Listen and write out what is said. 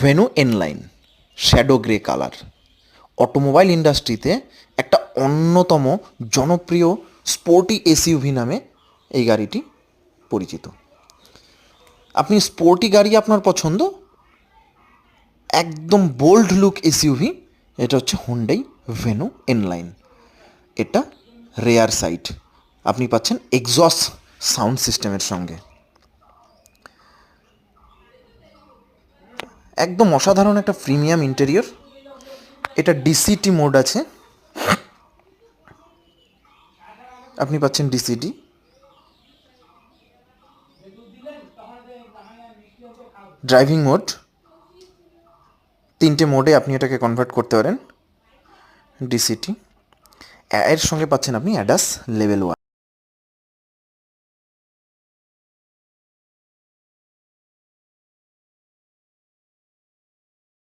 Venue N line shadow grey colour, automobile ইন্ডাস্ট্রিতে একটা অন্যতম জনপ্রিয় স্পোর্টি এসইউভি নামে এই গাড়িটি পরিচিত। আপনি স্পোর্টি গাড়ি আপনার পছন্দ, একদম বোল্ড লুক এসইউভি, এটা হচ্ছে হুন্ডাই ভেনু এনলাইন। এটা রেয়ার সাইট, আপনি পাচ্ছেন এক্সস্ট সাউন্ড সিস্টেমের সঙ্গে। একদম অসাধারণ একটা প্রিমিয়াম ইন্টেরিয়র। এটা ডিসিটি মোড আছে, আপনি পাচ্ছেন ডিসিটি। ড্রাইভিং মোড, তিনটে মোডে আপনি এটাকে কনভার্ট করতে পারেন। ডিসিটি এর সঙ্গে পাচ্ছেন আপনি অ্যাডাস লেভেল 1।